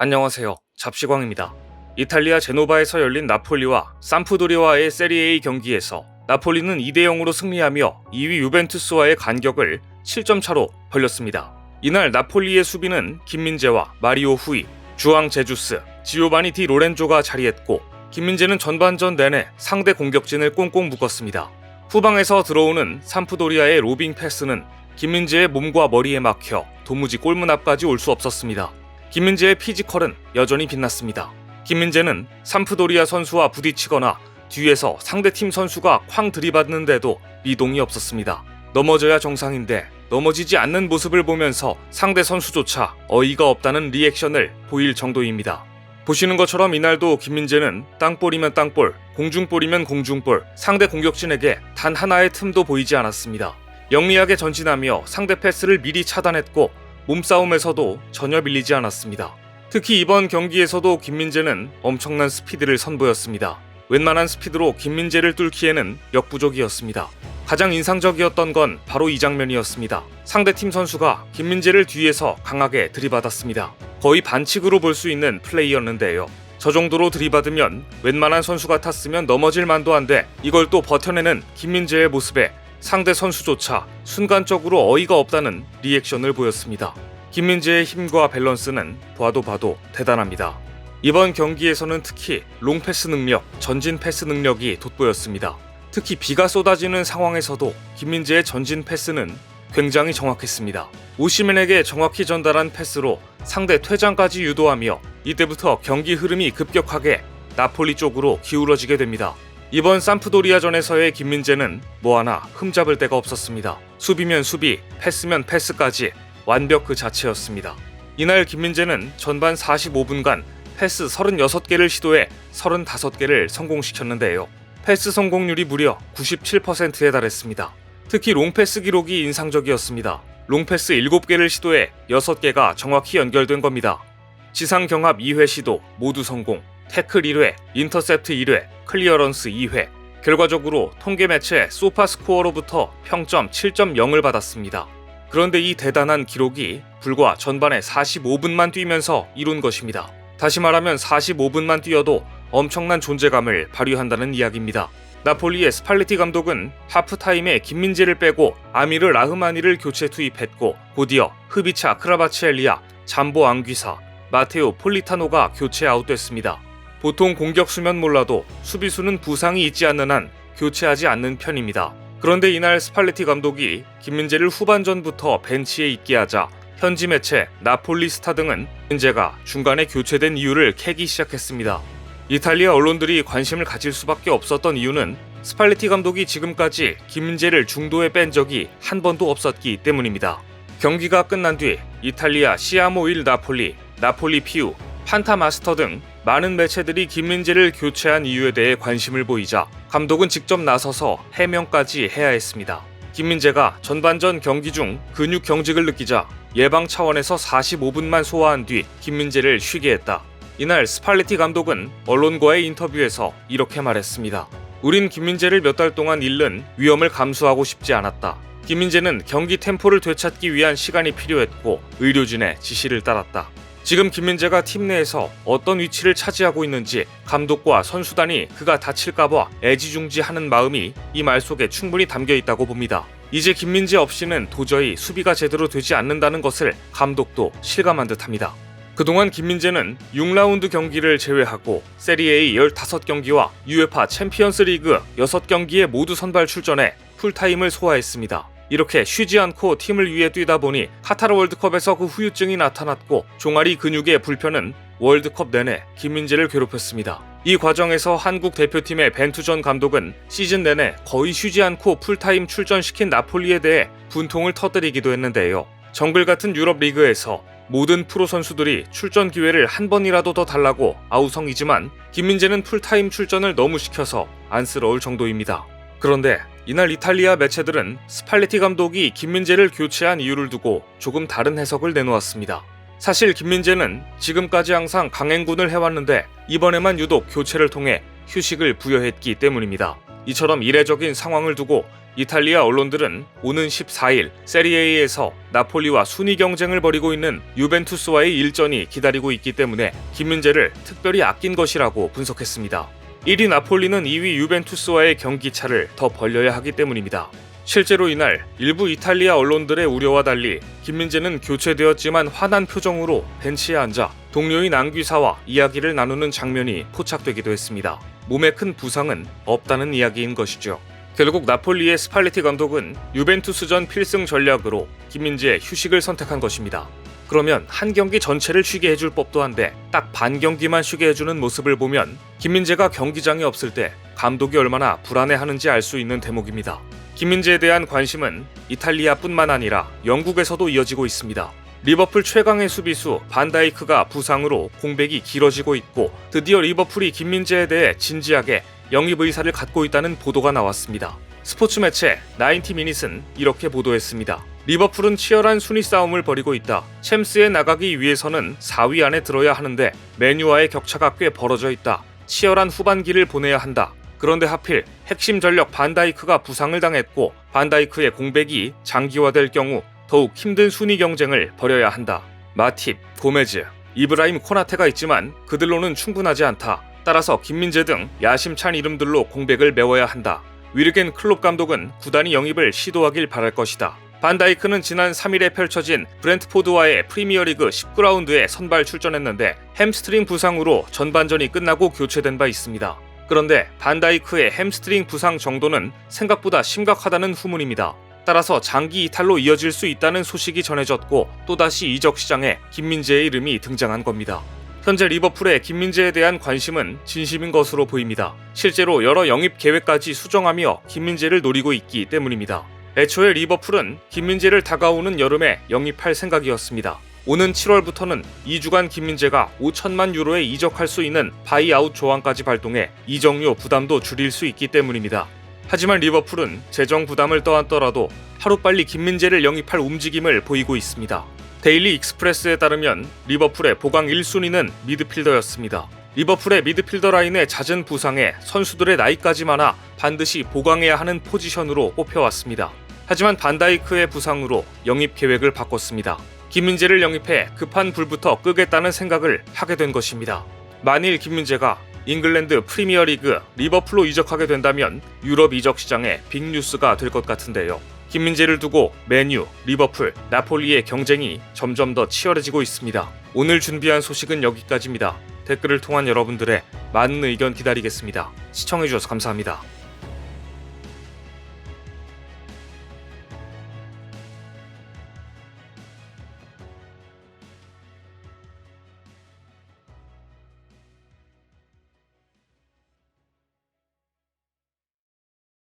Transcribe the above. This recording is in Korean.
안녕하세요. 잡시광입니다. 이탈리아 제노바에서 열린 나폴리와 삼프도리아와의 세리에A 경기에서 나폴리는 2대0으로 승리하며 2위 유벤투스와의 간격을 7점 차로 벌렸습니다. 이날 나폴리의 수비는 김민재와 마리오 후이, 주앙 제주스, 지오바니 디 로렌조가 자리했고 김민재는 전반전 내내 상대 공격진을 꽁꽁 묶었습니다. 후방에서 들어오는 삼프도리아의 로빙 패스는 김민재의 몸과 머리에 막혀 도무지 골문 앞까지 올 수 없었습니다. 김민재의 피지컬은 여전히 빛났습니다. 김민재는 삼프도리아 선수와 부딪히거나 뒤에서 상대팀 선수가 쾅 들이받는데도 미동이 없었습니다. 넘어져야 정상인데 넘어지지 않는 모습을 보면서 상대 선수조차 어이가 없다는 리액션을 보일 정도입니다. 보시는 것처럼 이날도 김민재는 땅볼이면 땅볼, 공중볼이면 공중볼, 상대 공격진에게 단 하나의 틈도 보이지 않았습니다. 영리하게 전진하며 상대 패스를 미리 차단했고 몸싸움에서도 전혀 밀리지 않았습니다. 특히 이번 경기에서도 김민재는 엄청난 스피드를 선보였습니다. 웬만한 스피드로 김민재를 뚫기에는 역부족이었습니다. 가장 인상적이었던 건 바로 이 장면이었습니다. 상대팀 선수가 김민재를 뒤에서 강하게 들이받았습니다. 거의 반칙으로 볼 수 있는 플레이였는데요. 저 정도로 들이받으면 웬만한 선수 같았으면 넘어질 만도 한데 이걸 또 버텨내는 김민재의 모습에 상대 선수조차 순간적으로 어이가 없다는 리액션을 보였습니다. 김민재의 힘과 밸런스는 봐도 대단합니다. 이번 경기에서는 특히 롱패스 능력, 전진 패스 능력이 돋보였습니다. 특히 비가 쏟아지는 상황에서도 김민재의 전진 패스는 굉장히 정확했습니다. 오시멘에게 정확히 전달한 패스로 상대 퇴장까지 유도하며 이때부터 경기 흐름이 급격하게 나폴리 쪽으로 기울어지게 됩니다. 이번 삼프도리아전에서의 김민재는 뭐 하나 흠잡을 데가 없었습니다. 수비면 수비, 패스면 패스까지 완벽 그 자체였습니다. 이날 김민재는 전반 45분간 패스 36개를 시도해 35개를 성공시켰는데요. 패스 성공률이 무려 97%에 달했습니다. 특히 롱패스 기록이 인상적이었습니다. 롱패스 7개를 시도해 6개가 정확히 연결된 겁니다. 지상 경합 2회 시도 모두 성공, 태클 1회, 인터셉트 1회, 클리어런스 2회, 결과적으로 통계 매체 소파스코어로부터 평점 7.0을 받았습니다. 그런데 이 대단한 기록이 불과 전반에 45분만 뛰면서 이룬 것입니다. 다시 말하면 45분만 뛰어도 엄청난 존재감을 발휘한다는 이야기입니다. 나폴리의 스팔레티 감독은 하프타임에 김민재를 빼고 아미르 라흐마니를 교체 투입했고 곧이어 흐비차 크라바치엘리아, 잠보 앙귀사, 마테오 폴리타노가 교체 아웃됐습니다. 보통 공격수면 몰라도 수비수는 부상이 있지 않는 한 교체하지 않는 편입니다. 그런데 이날 스팔레티 감독이 김민재를 후반전부터 벤치에 있게 하자 현지 매체 나폴리 스타 등은 김민재가 중간에 교체된 이유를 캐기 시작했습니다. 이탈리아 언론들이 관심을 가질 수밖에 없었던 이유는 스팔레티 감독이 지금까지 김민재를 중도에 뺀 적이 한 번도 없었기 때문입니다. 경기가 끝난 뒤 이탈리아 시아모 일 나폴리, 나폴리 피우, 판타마스터 등 많은 매체들이 김민재를 교체한 이유에 대해 관심을 보이자 감독은 직접 나서서 해명까지 해야 했습니다. 김민재가 전반전 경기 중 근육 경직을 느끼자 예방 차원에서 45분만 소화한 뒤 김민재를 쉬게 했다. 이날 스팔레티 감독은 언론과의 인터뷰에서 이렇게 말했습니다. 우린 김민재를 몇 달 동안 잃는 위험을 감수하고 싶지 않았다. 김민재는 경기 템포를 되찾기 위한 시간이 필요했고 의료진의 지시를 따랐다. 지금 김민재가 팀 내에서 어떤 위치를 차지하고 있는지 감독과 선수단이 그가 다칠까봐 애지중지하는 마음이 이 말 속에 충분히 담겨 있다고 봅니다. 이제 김민재 없이는 도저히 수비가 제대로 되지 않는다는 것을 감독도 실감한 듯합니다. 그동안 김민재는 6라운드 경기를 제외하고 세리에A 15경기와 UEFA 챔피언스 리그 6경기에 모두 선발 출전해 풀타임을 소화했습니다. 이렇게 쉬지 않고 팀을 위해 뛰다 보니 카타르 월드컵에서 그 후유증이 나타났고 종아리 근육의 불편은 월드컵 내내 김민재를 괴롭혔습니다. 이 과정에서 한국 대표팀의 벤투전 감독은 시즌 내내 거의 쉬지 않고 풀타임 출전시킨 나폴리에 대해 분통을 터뜨리기도 했는데요. 정글 같은 유럽 리그에서 모든 프로 선수들이 출전 기회를 한 번이라도 더 달라고 아우성이지만 김민재는 풀타임 출전을 너무 시켜서 안쓰러울 정도입니다. 그런데 이날 이탈리아 매체들은 스팔레티 감독이 김민재를 교체한 이유를 두고 조금 다른 해석을 내놓았습니다. 사실 김민재는 지금까지 항상 강행군을 해왔는데 이번에만 유독 교체를 통해 휴식을 부여했기 때문입니다. 이처럼 이례적인 상황을 두고 이탈리아 언론들은 오는 14일 세리에A에서 나폴리와 순위 경쟁을 벌이고 있는 유벤투스와의 일전이 기다리고 있기 때문에 김민재를 특별히 아낀 것이라고 분석했습니다. 1위 나폴리는 2위 유벤투스와의 경기차를 더 벌려야 하기 때문입니다. 실제로 이날 일부 이탈리아 언론들의 우려와 달리 김민재는 교체되었지만 화난 표정으로 벤치에 앉아 동료인 앙귀사와 이야기를 나누는 장면이 포착되기도 했습니다. 몸에 큰 부상은 없다는 이야기인 것이죠. 결국 나폴리의 스팔레티 감독은 유벤투스전 필승 전략으로 김민재의 휴식을 선택한 것입니다. 그러면 한 경기 전체를 쉬게 해줄 법도 한데 딱 반 경기만 쉬게 해주는 모습을 보면 김민재가 경기장에 없을 때 감독이 얼마나 불안해하는지 알 수 있는 대목입니다. 김민재에 대한 관심은 이탈리아뿐만 아니라 영국에서도 이어지고 있습니다. 리버풀 최강의 수비수 반다이크가 부상으로 공백이 길어지고 있고 드디어 리버풀이 김민재에 대해 진지하게 영입 의사를 갖고 있다는 보도가 나왔습니다. 스포츠 매체 90미닛은 이렇게 보도했습니다. 리버풀은 치열한 순위 싸움을 벌이고 있다. 챔스에 나가기 위해서는 4위 안에 들어야 하는데 맨유와의 격차가 꽤 벌어져 있다. 치열한 후반기를 보내야 한다. 그런데 하필 핵심 전력 반다이크가 부상을 당했고 반다이크의 공백이 장기화될 경우 더욱 힘든 순위 경쟁을 벌여야 한다. 마팁, 고메즈, 이브라임 코나테가 있지만 그들로는 충분하지 않다. 따라서 김민재 등 야심찬 이름들로 공백을 메워야 한다. 위르겐 클롭 감독은 구단이 영입을 시도하길 바랄 것이다. 반다이크는 지난 3일에 펼쳐진 브렌트포드와의 프리미어리그 19라운드에 선발 출전했는데 햄스트링 부상으로 전반전이 끝나고 교체된 바 있습니다. 그런데 반다이크의 햄스트링 부상 정도는 생각보다 심각하다는 후문입니다. 따라서 장기 이탈로 이어질 수 있다는 소식이 전해졌고 또다시 이적 시장에 김민재의 이름이 등장한 겁니다. 현재 리버풀의 김민재에 대한 관심은 진심인 것으로 보입니다. 실제로 여러 영입 계획까지 수정하며 김민재를 노리고 있기 때문입니다. 애초에 리버풀은 김민재를 다가오는 여름에 영입할 생각이었습니다. 오는 7월부터는 2주간 김민재가 5천만 유로에 이적할 수 있는 바이아웃 조항까지 발동해 이적료 부담도 줄일 수 있기 때문입니다. 하지만 리버풀은 재정 부담을 떠안더라도 하루빨리 김민재를 영입할 움직임을 보이고 있습니다. 데일리 익스프레스에 따르면 리버풀의 보강 1순위는 미드필더였습니다. 리버풀의 미드필더 라인의 잦은 부상에 선수들의 나이까지 많아 반드시 보강해야 하는 포지션으로 꼽혀왔습니다. 하지만 반다이크의 부상으로 영입 계획을 바꿨습니다. 김민재를 영입해 급한 불부터 끄겠다는 생각을 하게 된 것입니다. 만일 김민재가 잉글랜드 프리미어리그 리버풀로 이적하게 된다면 유럽 이적 시장의 빅뉴스가 될 것 같은데요. 김민재를 두고 맨유, 리버풀, 나폴리의 경쟁이 점점 더 치열해지고 있습니다. 오늘 준비한 소식은 여기까지입니다. 댓글을 통한 여러분들의 많은 의견 기다리겠습니다. 시청해주셔서 감사합니다.